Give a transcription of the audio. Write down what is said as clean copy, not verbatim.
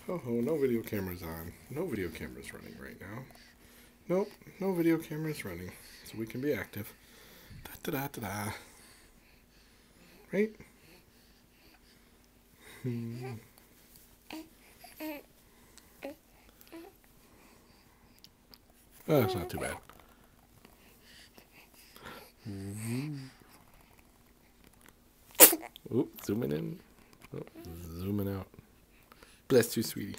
Oh, no video cameras on. No video cameras running right now. Nope, no video cameras running. So we can be active. Da da da da da. Right? Oh, that's not too bad. Oop, zooming in. Oh, zooming out. Bless you, sweetie.